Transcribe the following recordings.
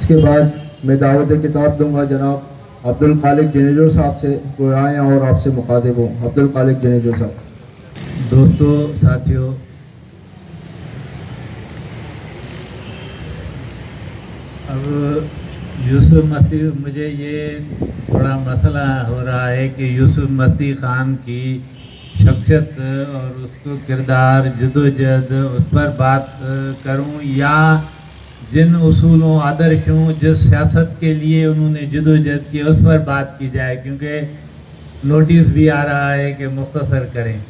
इसके बाद मैं दावत किताब दूंगा जनाब अब्दुल खालिक जनेजो साहब से, वो आए और आपसे मुखातिब हों। अब्दुल खालिक जनेजो साहब। दोस्तों, साथियों, अब यूसुफ मस्ती, मुझे ये थोड़ा मसला हो रहा है कि यूसुफ मस्ती ख़ान की शख्सियत और उसको किरदार जदोजहद उस पर बात करूं, या जिन उसूलों आदर्शों जिस सियासत के लिए उन्होंने जदोजहद की उस पर बात की जाए, क्योंकि नोटिस भी आ रहा है कि मुख्तसर करें।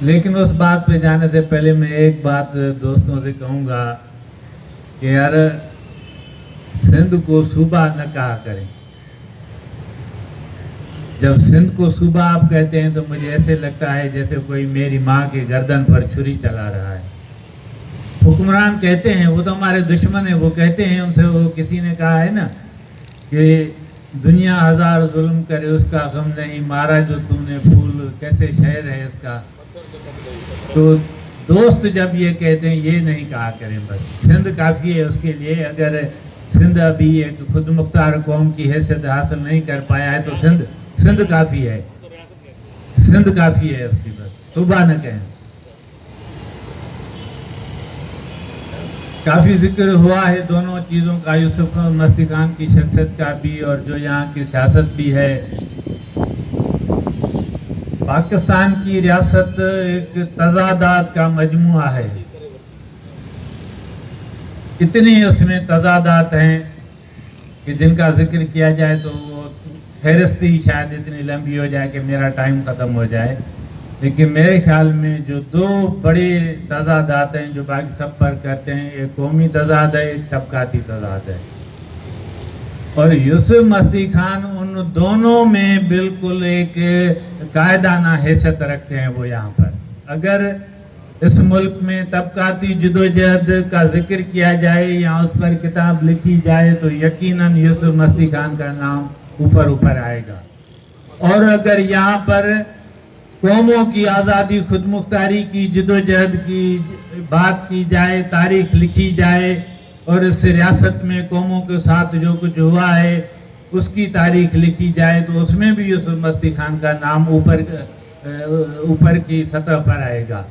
लेकिन उस बात पे जाने से पहले मैं एक बात दोस्तों से कहूँगा कि यार, सिंध को सूबा न कहा करें। जब सिंध को सूबा आप कहते हैं तो मुझे ऐसे लगता है जैसे कोई मेरी माँ के गर्दन पर छुरी चला रहा है। हुक्मरान कहते हैं, वो तो हमारे दुश्मन है, वो कहते हैं, उनसे वो किसी ने कहा है ना कि दुनिया हजार जुल्म करे उसका गम नहीं, मारा जो तूने फूल, कैसे शहर है इसका। तो दोस्त जब ये कहते हैं, ये नहीं कहा करें, बस सिंध काफ़ी है उसके लिए। अगर सिंध अभी एक खुद मुख्तार कौम की हैसियत हासिल नहीं कर पाया है तो सिंध काफ़ी है, सिंध काफ़ी है उसकी, बस सूबा न कहें। काफ़ी जिक्र हुआ है दोनों चीज़ों का, यूसुफ मस्ती खान की शख्सियत का भी और जो यहाँ की सियासत भी है। पाकिस्तान की रियासत एक तजादात का मजमुआ है। इतने उसमें तजादात हैं कि जिनका जिक्र किया जाए तो वो फहरिस्त ही शायद इतनी लंबी हो जाए कि मेरा टाइम ख़त्म हो जाए। लेकिन मेरे ख्याल में जो दो बड़े तजादात हैं जो बाकी सब पर करते हैं, एक कौमी तजाद है, एक तबकाती तजाद है। और यूसुफ मस्ती खान उन दोनों में बिल्कुल एक कायदाना हैसियत रखते हैं। वो यहाँ पर अगर इस मुल्क में तबकाती जदोजहद का जिक्र किया जाए या उस पर किताब लिखी जाए तो यकीनन यूसुफ मस्ती खान का नाम ऊपर आएगा। और अगर यहाँ पर कौमों की आज़ादी, खुद मुख्तारी की जदोजहद की बात की जाए, तारीख लिखी जाए और इस रियासत में कौमों के साथ जो कुछ हुआ है उसकी तारीख लिखी जाए तो उसमें भी यूसुफ मस्ती खान का नाम ऊपर की सतह पर आएगा।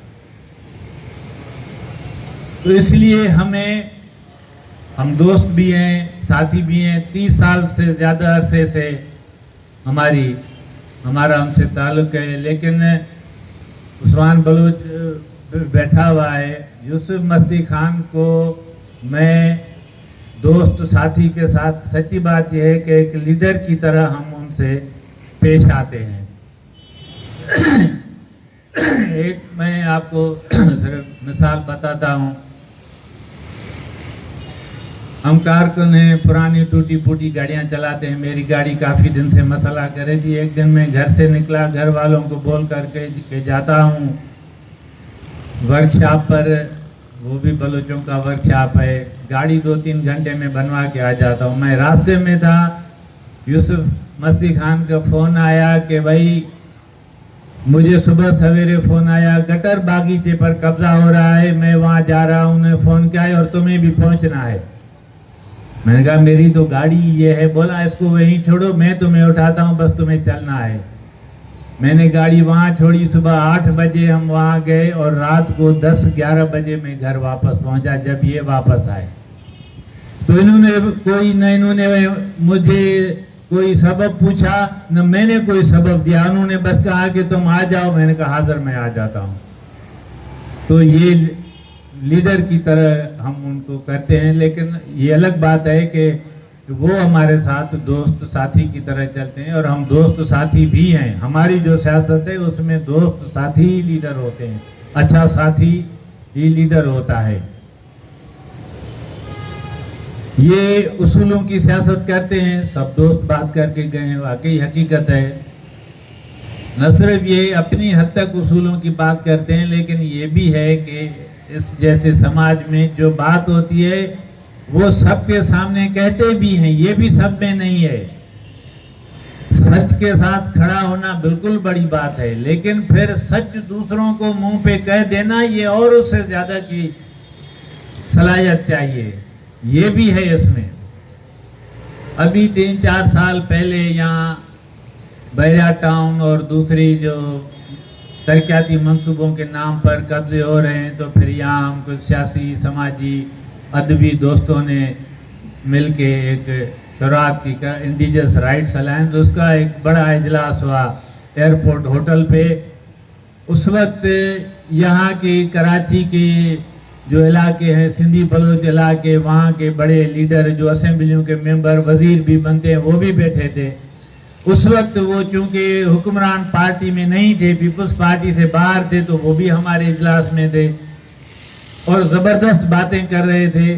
तो इसलिए हम दोस्त भी हैं, साथी भी हैं। 30 साल से ज़्यादा अरसे से हमारा उनसे ताल्लुक़ है। लेकिन उस्मान बलूच बैठा हुआ है, यूसुफ मस्ती खान को मैं दोस्त साथी के साथ, सच्ची बात यह है कि एक लीडर की तरह हम उनसे पेश आते हैं। एक मैं आपको सिर्फ मिसाल बताता हूँ। हम कारकुन हैं, पुरानी टूटी फूटी गाड़ियाँ चलाते हैं। मेरी गाड़ी काफ़ी दिन से मसला कर रही थी। एक दिन मैं घर से निकला, घर वालों को बोल करके जाता हूँ वर्कशॉप पर, वो भी बलूचों का वर्कशॉप है। गाड़ी 2-3 घंटे में बनवा के आ जाता हूँ। मैं रास्ते में था, यूसुफ मस्ती खान का फ़ोन आया कि भाई मुझे सुबह सवेरे फ़ोन आया, गटर बागीचे पर कब्जा हो रहा है, मैं वहाँ जा रहा हूँ, उन्हें फ़ोन किया है और तुम्हें भी पहुँचना है। मैंने कहा मेरी तो गाड़ी ये है। बोला इसको वहीं छोड़ो, मैं तुम्हें उठाता हूँ, बस तुम्हें चलना है। मैंने गाड़ी वहाँ छोड़ी। सुबह 8 बजे हम वहाँ गए और रात को 10-11 बजे मैं घर वापस पहुँचा। जब ये वापस आए तो इन्होंने मुझे कोई सबब पूछा, न मैंने कोई सबब दिया। उन्होंने बस कहा कि तुम आ जाओ। मैंने कहा हाज़िर, मैं आ जाता हूँ। तो ये लीडर की तरह हम उनको करते हैं। लेकिन ये अलग बात है कि वो हमारे साथ दोस्त साथी की तरह चलते हैं और हम दोस्त साथी भी हैं। हमारी जो सियासत है उसमें दोस्त साथी ही लीडर होते हैं, अच्छा साथी ही लीडर होता है। ये उसूलों की सियासत करते हैं, सब दोस्त बात करके गए हैं, वाकई हकीकत है। न सिर्फ ये अपनी हद तक उसूलों की बात करते हैं, लेकिन ये भी है कि इस जैसे समाज में जो बात होती है वो सबके सामने कहते भी हैं। ये भी सब में नहीं है। सच के साथ खड़ा होना बिल्कुल बड़ी बात है, लेकिन फिर सच दूसरों को मुंह पे कह देना ये और उससे ज्यादा की सलाहियत चाहिए, ये भी है इसमें। अभी 3-4 साल पहले यहाँ बैरिया टाउन और दूसरी जो तरक्याती मंसूबों के नाम पर कब्जे हो रहे हैं, तो फिर यहाँ हम कुछ सियासी, समाजी, अदबी दोस्तों ने मिल के एक शुरुआत की इंडिजिनस राइट्स अलायंस, उसका एक बड़ा इजलास हुआ एयरपोर्ट होटल पे। उस वक्त यहाँ की कराची के जो इलाके हैं, सिंधी बलोच इलाके, वहाँ के बड़े लीडर जो असेंबलियों के मेंबर, वजीर भी बनते हैं, वो भी बैठे थे। उस वक्त वो चूँकि हुक्मरान पार्टी में नहीं थे, पीपल्स पार्टी से बाहर थे, तो वो भी हमारे इजलास में थे और ज़बरदस्त बातें कर रहे थे।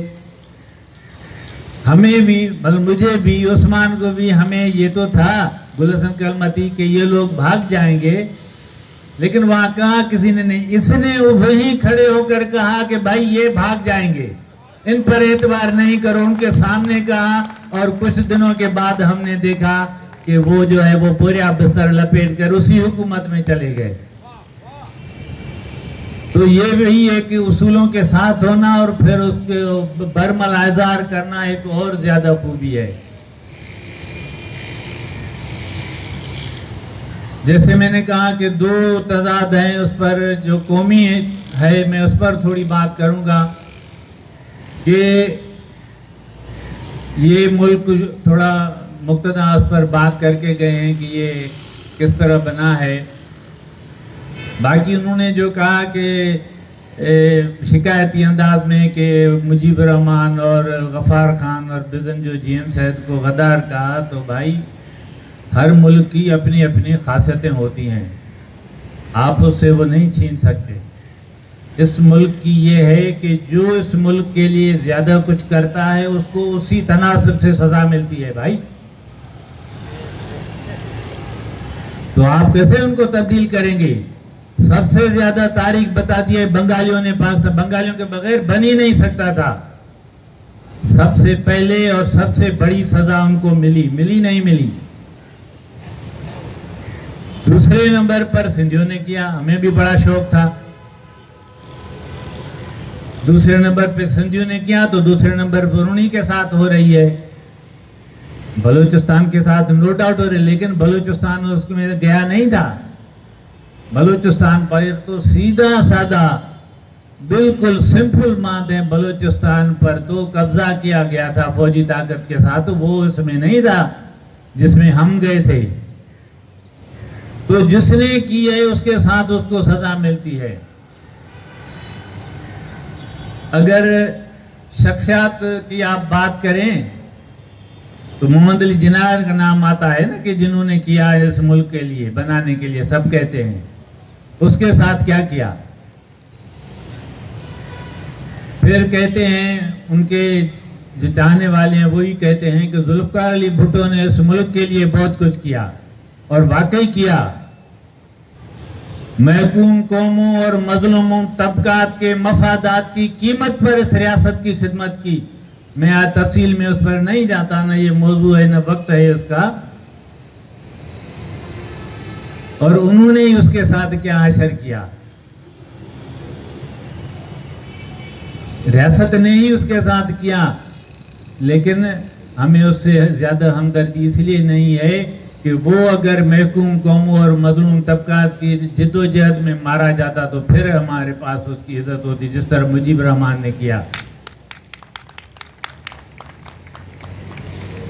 हमें भी, मतलब मुझे भी, उस्मान को भी, हमें ये तो था गुलशन कलमती के ये लोग भाग जाएंगे, लेकिन वहाँ कहा किसी ने नहीं। इसने वही खड़े होकर कहा कि भाई ये भाग जाएंगे, इन पर एतबार नहीं करो, उनके सामने कहा। और कुछ दिनों के बाद हमने देखा कि वो जो है वो पूरा बिस्तर लपेट कर उसी हुकूमत में चले गए। तो ये वही है कि उसूलों के साथ होना और फिर उसके बरमल आज़ार करना एक और ज्यादा खूबी है। जैसे मैंने कहा कि दो तजाद हैं, उस पर जो कौमी है मैं उस पर थोड़ी बात करूंगा कि ये मुल्क थोड़ा मुक्तदा उस पर बात करके गए हैं कि ये किस तरह बना है। बाकी उन्होंने जो कहा कि शिकायती अंदाज में कि मुजीबर रहमान और गफ़ार खान और बिजन जो GM सैद को गद्दार कहा, तो भाई हर मुल्क की अपनी अपनी खासियतें होती हैं, आप उससे वो नहीं छीन सकते। इस मुल्क की ये है कि जो इस मुल्क के लिए ज़्यादा कुछ करता है उसको उसी तनासब से सज़ा मिलती है भाई। तो आप कैसे उनको तब्दील करेंगे? सबसे ज़्यादा तारीख बता दी है बंगालियों ने, पाकिस्तान बंगालियों के बगैर बन ही नहीं सकता था। सबसे पहले और सबसे बड़ी सज़ा उनको मिली नहीं मिली। दूसरे नंबर पर सिंधियों ने किया, हमें भी बड़ा शौक था। दूसरे नंबर पे सिंधियों ने किया, तो दूसरे नंबर पर उन्हीं के साथ हो रही है, बलूचिस्तान के साथ नो डाउट हो रही है। लेकिन बलूचिस्तान उसमें गया नहीं था। बलूचिस्तान पर तो सीधा साधा बिल्कुल सिंपल मानते हैं, बलूचिस्तान पर तो कब्जा किया गया था फौजी ताकत के साथ, तो वो उसमें नहीं था जिसमें हम गए थे। तो जिसने की है उसके साथ उसको सजा मिलती है। अगर शख्सियत की आप बात करें तो मोहम्मद अली जिन्ना का नाम आता है ना, कि जिन्होंने किया इस मुल्क के लिए बनाने के लिए, सब कहते हैं। उसके साथ क्या किया? फिर कहते हैं उनके जो चाहने वाले हैं वही कहते हैं कि जुल्फकार अली भुट्टो ने इस मुल्क के लिए बहुत कुछ किया, और वाकई किया। महकूम कौमों और मजलूम तबकात के मफादात की कीमत पर इस रियासत की खिदमत की। मैं आज तफसील में उस पर नहीं जाता, ना ये मौजू है ना वक्त है इसका। और उन्होंने ही उसके साथ क्या असर किया, रियासत ने ही उसके साथ किया। लेकिन हमें उससे ज्यादा हमदर्दी इसलिए नहीं है कि वो अगर महकूम कौमों और मजलूम तबकात की जिद्दोजहद में मारा जाता तो फिर हमारे पास उसकी इज्जत होती, जिस तरह मुजीब रहमान ने किया।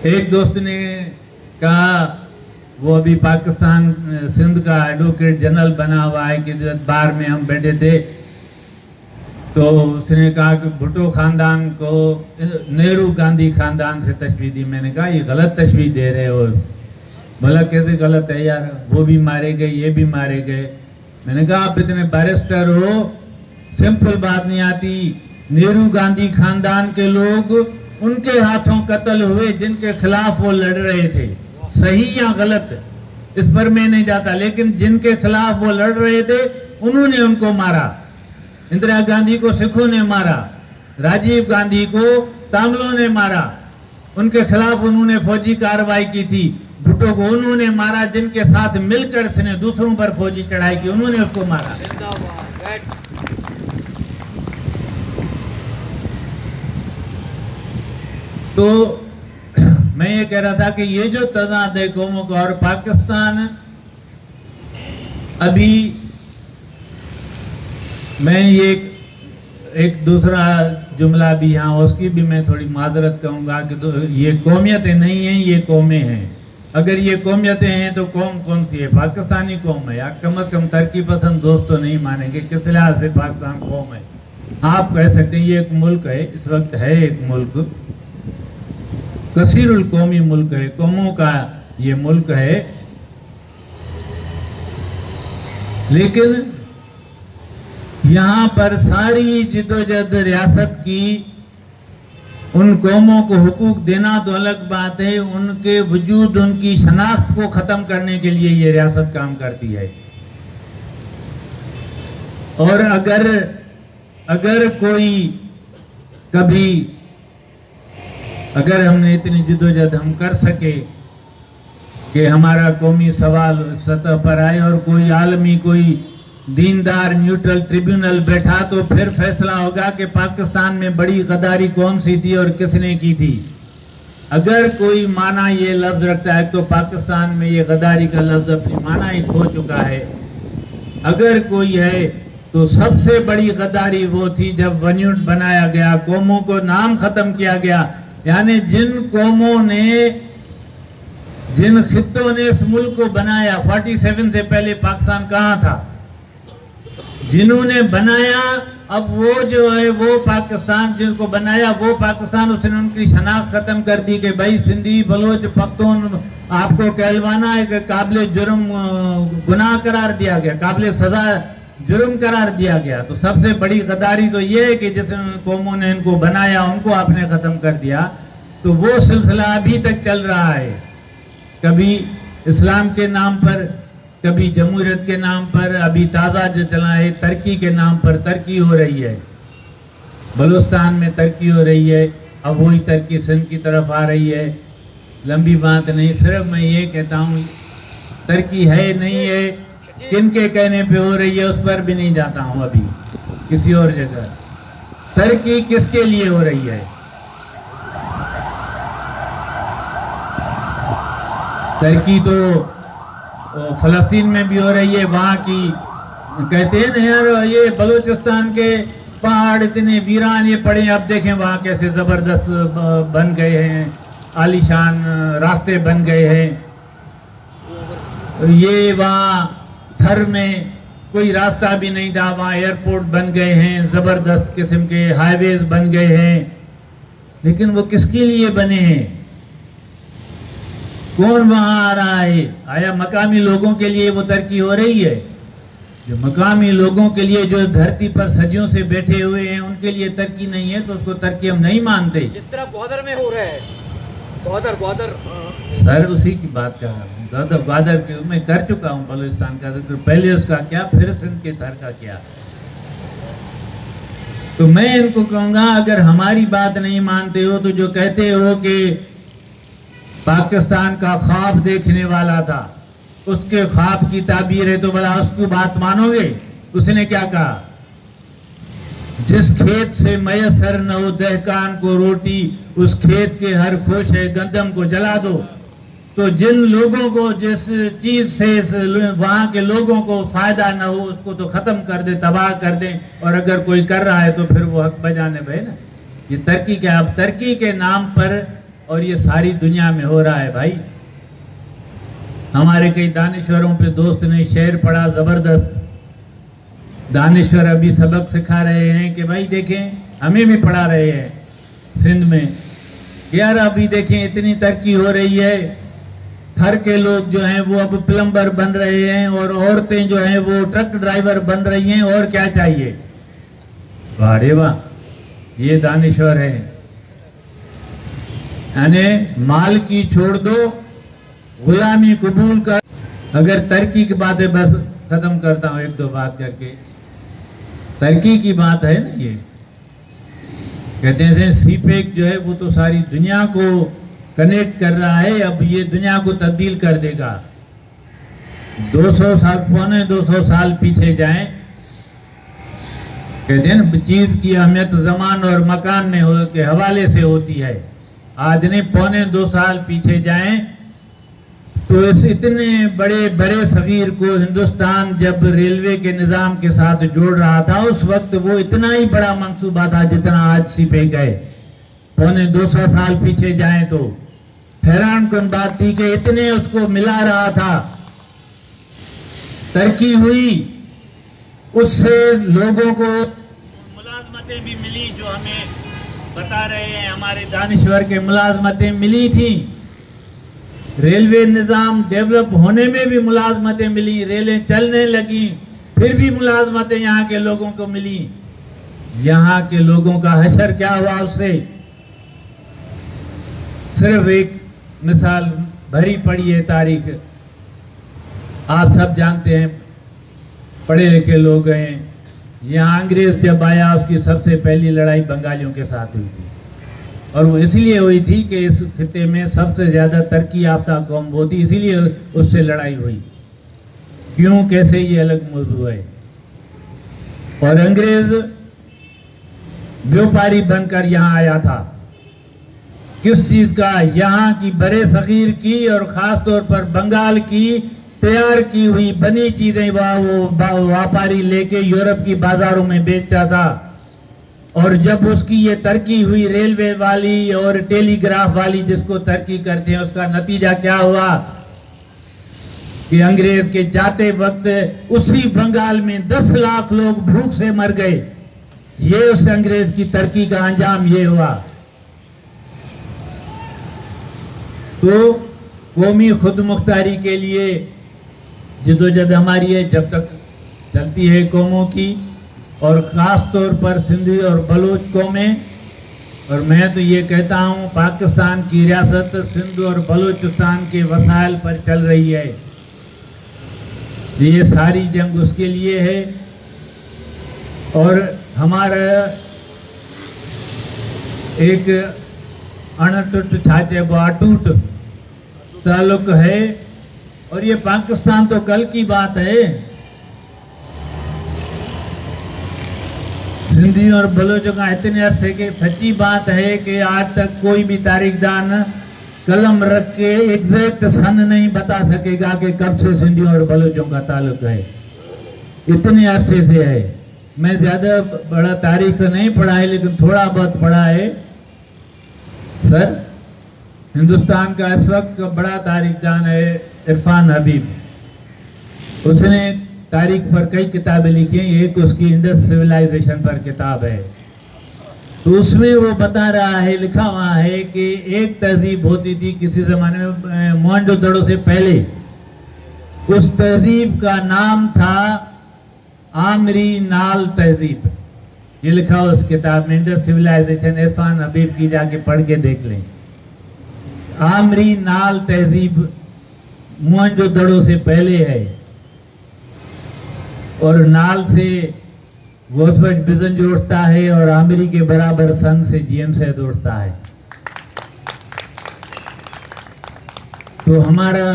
एक दोस्त ने कहा, वो अभी पाकिस्तान सिंध का एडवोकेट जनरल बना हुआ है, कि बार में हम बैठे थे तो उसने कहा कि भुट्टो खानदान को नेहरू गांधी खानदान से तशबीह दी। मैंने कहा ये गलत तशबीह दे रहे हो। भला कैसे गलत है यार, वो भी मारे गए, ये भी मारे गए। मैंने कहा आप इतने बैरिस्टर हो, सिंपल बात नहीं आती। नेहरू गांधी खानदान के लोग उनके हाथों कत्ल हुए जिनके खिलाफ वो लड़ रहे थे, सही या गलत इस पर मैं नहीं जाता, लेकिन जिनके खिलाफ वो लड़ रहे थे उन्होंने उनको मारा। इंदिरा गांधी को सिखों ने मारा, राजीव गांधी को तामिलों ने मारा, उनके खिलाफ उन्होंने फौजी कार्रवाई की थी। भुट्टो को उन्होंने मारा जिनके साथ मिलकर उसने दूसरों पर फौजी चढ़ाई की, उन्होंने उसको मारा। तो मैं ये कह रहा था कि ये जो तजाद है कौमों का, और पाकिस्तान अभी, मैं ये एक दूसरा जुमला भी यहाँ उसकी भी मैं थोड़ी माजरत कहूँगा कि तो ये कौमियतें नहीं हैं, ये कौमें हैं। अगर ये कौमियतें हैं तो कौम कौन सी है? पाकिस्तानी कौम है। या कम अज़ कम तरक्की पसंद दोस्त तो नहीं मानेंगे, किस लिहाज से पाकिस्तान कौम है। आप कह सकते हैं ये एक मुल्क है, इस वक्त है एक मुल्क, कसीरुल कौमी मुल्क है, कौमों का ये मुल्क है। लेकिन यहाँ पर सारी जिद्दोजहद रियासत की, उन कौमों को हुकूक देना तो अलग बात है, उनके वजूद, उनकी शनाख्त को ख़त्म करने के लिए ये रियासत काम करती है। और अगर कोई कभी, अगर हमने इतनी जिद्दोजहद हम कर सके कि हमारा कौमी सवाल सतह पर आए और कोई आलमी, कोई दीनदार न्यूट्रल ट्रिब्यूनल बैठा, तो फिर फैसला होगा कि पाकिस्तान में बड़ी गद्दारी कौन सी थी और किसने की थी। अगर कोई माना ये लफ्ज़ रखता है तो पाकिस्तान में ये गद्दारी का लफ्ज़ अपनी माना ही खो चुका है। अगर कोई है तो सबसे बड़ी गद्दारी वो थी जब वन्यूट बनाया गया, कौमों को नाम ख़त्म किया गया। यानी जिन कौमों ने, जिन खित्तों ने इस मुल्क को बनाया, 47 से पहले पाकिस्तान कहाँ था, जिन्होंने बनाया, अब वो जो है वो पाकिस्तान, जिनको बनाया वो पाकिस्तान, उसने उनकी शनाख्त ख़त्म कर दी कि भाई सिंधी, बलोच, पख्तून, आपको कहलवाना एक काबिल जुर्म गुनाह करार दिया गया, काबिल सज़ा जुर्म करार दिया गया। तो सबसे बड़ी गद्दारी तो ये है कि जिस कौमों ने इनको बनाया उनको आपने ख़त्म कर दिया। तो वो सिलसिला अभी तक चल रहा है, कभी इस्लाम के नाम पर, कभी जमहूरियत के नाम पर। अभी ताज़ा जो चला है, तरक्की के नाम पर तरक्की हो रही है, बलूचिस्तान में तरक्की हो रही है, अब वही तरक्की सिंध की तरफ आ रही है। लंबी बात नहीं, सिर्फ मैं ये कहता हूँ तरक्की है नहीं है, किनके कहने पे हो रही है उस पर भी नहीं जाता हूँ अभी किसी और जगह। तरक्की किसके लिए हो रही है? तरक्की तो फ़लस्तीन में भी हो रही है, वहाँ की कहते हैं ना यार, ये बलूचिस्तान के पहाड़ इतने वीरान ये पड़े, अब देखें वहाँ कैसे ज़बरदस्त बन गए हैं, आलीशान रास्ते बन गए हैं। ये वहाँ थर में कोई रास्ता भी नहीं था, वहाँ एयरपोर्ट बन गए हैं, ज़बरदस्त किस्म के हाईवेज बन गए हैं। लेकिन वो किसके लिए बने हैं? कौन वहाँ आ रहा है? आया मकामी लोगों के लिए वो तरक्की हो रही है? जो मकामी लोगों के लिए, जो धरती पर सदियों से बैठे हुए हैं, उनके लिए तरक्की नहीं है तो उसको तरक्की हम नहीं मानते। जिस तरह ग्वादर में हो रहा है, ग्वादर सर उसी की बात कर रहा हूँ। ग्वादर के मैं कर चुका हूँ बलूचिस्तान का जिक्र, पहले उसका क्या, फिर सिंध के थर का क्या। तो मैं इनको कहूँगा, अगर हमारी बात नहीं मानते हो तो जो कहते हो कि पाकिस्तान का ख्वाब देखने वाला था, उसके ख्वाब की ताबीर है, तो भला उसकी बात मानोगे? उसने क्या कहा? जिस खेत से मयसर न हो दहकान को रोटी, उस खेत के हर खुश है गंदम को जला दो। तो जिन लोगों को, जिस चीज़ से वहाँ के लोगों को फ़ायदा ना हो, उसको तो ख़त्म कर दे, तबाह कर दे। और अगर कोई कर रहा है तो फिर वो हक बजाने भाई ना। ये तरक्की क्या? अब तरक्की के नाम पर, और ये सारी दुनिया में हो रहा है भाई। हमारे कई दानिश्वरों पे दोस्त ने शेर पढ़ा ज़बरदस्त, दानिश्वर अभी सबक सिखा रहे हैं कि भाई देखें, हमें भी पढ़ा रहे हैं सिंध में, यार अभी देखें इतनी तरक्की हो रही है, थर के लोग जो हैं वो अब प्लम्बर बन रहे हैं, और औरतें जो हैं वो ट्रक ड्राइवर बन रही हैं, और क्या चाहिए? वाह वाह, ये दानिश्वर है। यानी माल की छोड़ दो, गुलामी कबूल कर। अगर तरक्की की बात है, बस खत्म करता हूँ एक दो बात करके। तरक्की की बात है ना, ये कहते हैं सीपेक जो है वो तो सारी दुनिया को कनेक्ट कर रहा है, अब ये दुनिया को तब्दील कर देगा। 200 साल, पौने 200 साल पीछे जाएं, कहते हैं ना चीज़ की अहमियत ज़मान और मकान में के हवाले से होती है। आज नहीं, 1.25 साल पीछे जाएं तो इस इतने बड़े बड़े सगीर को हिंदुस्तान जब रेलवे के निज़ाम के साथ जोड़ रहा था, उस वक्त वो इतना ही बड़ा मंसूबा था जितना आज सिपे गए। 1.25 साल पीछे जाएं तो हैरान कन बात थी कि इतने उसको मिला रहा था, तरक्की हुई, उससे लोगों को मुलाजमतें भी मिली जो हमें बता रहे हैं हमारे दानिश्वर के, मुलाजमतें मिली थी। रेलवे निज़ाम डेवलप होने में भी मुलाजमतें मिली, रेलें चलने लगी, फिर भी मुलाजमतें यहाँ के लोगों को मिली। यहाँ के लोगों का हशर क्या हुआ उससे? सिर्फ एक मिसाल भरी पड़ी है तारीख, आप सब जानते हैं, पढ़े लिखे लोग हैं। यहाँ अंग्रेज जब आया उसकी सबसे पहली लड़ाई बंगालियों के साथ हुई थी, और वो इसलिए हुई थी कि इस खिते में सबसे ज़्यादा तरक्की याफ्ता कौम वो थी, इसीलिए उससे लड़ाई हुई। क्यों, कैसे, ये अलग मौजू है। और अंग्रेज व्यापारी बनकर यहाँ आया था, किस चीज़ का? यहाँ की बड़े सगीर की और ख़ास तौर पर बंगाल की तैयार की हुई बनी चीज़ें वो व्यापारी लेके यूरोप की बाज़ारों में बेचता था। और जब उसकी ये तरक्की हुई, रेलवे वाली और टेलीग्राफ वाली जिसको तरक्की करते हैं, उसका नतीजा क्या हुआ कि अंग्रेज के जाते वक्त उसी बंगाल में 10 लाख लोग भूख से मर गए। ये उस अंग्रेज की तरक्की का अंजाम ये हुआ। तो कौमी खुद मुख्तारी के लिए जदोजहद हमारी है, जब तक चलती है कौमों की, और ख़ास तौर पर सिंधी और बलूच कौमें। और मैं तो ये कहता हूँ पाकिस्तान की रियासत सिंध और बलूचिस्तान के वसाइल पर चल रही है, ये सारी जंग उसके लिए है। और हमारा एक अणटूट छाचे वो अटूट ताल्लुक है, और ये पाकिस्तान तो कल की बात है। सिंधी और बलोचों का इतने अरसे के सच्ची बात है कि आज तक कोई भी तारीखदान कलम रख के एग्जैक्ट सन नहीं बता सकेगा कि कब से सिंधी और बलोचों का ताल्लुक है, इतने अरसे से है। मैं ज़्यादा बड़ा तारीख नहीं पढ़ा है, लेकिन थोड़ा बहुत पढ़ा है। सर, हिंदुस्तान का इस वक्त बड़ा तारीखदान है इरफान हबीब, उसने तारीख पर कई किताबें लिखी हैं, एक उसकी इंडस सिविलाइजेशन पर किताब है। तो उसमें वो बता रहा है, लिखा हुआ है कि एक तहजीब होती थी किसी ज़माने में मोहनजोदड़ो से पहले, उस तहजीब का नाम था आमरी नाल तहजीब। ये लिखा हो उस किताब में, इंडस सिविलाइजेशन, इरफान हबीब की, जाके पढ़ के देख लें। आमरी नाल तहजीब मोहनजोदड़ो से पहले है, और नाल से वो उस वक्त बिजन जोड़ता है, और आमरी के बराबर सन से जीएम से जोड़ता है। तो हमारा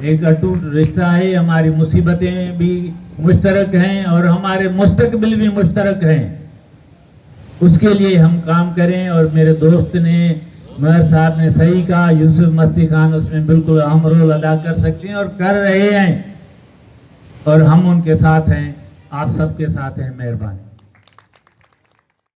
एक अटूट रिश्ता है, हमारी मुसीबतें भी मुश्तरक हैं और हमारे मुस्तकबिल भी मुश्तरक हैं। उसके लिए हम काम करें। और मेरे दोस्त ने, मेयर साहब ने सही कहा, यूसुफ मस्ती खान उसमें बिल्कुल अहम रोल अदा कर सकते हैं और कर रहे हैं, और हम उनके साथ हैं, आप सबके साथ हैं। मेहरबानी।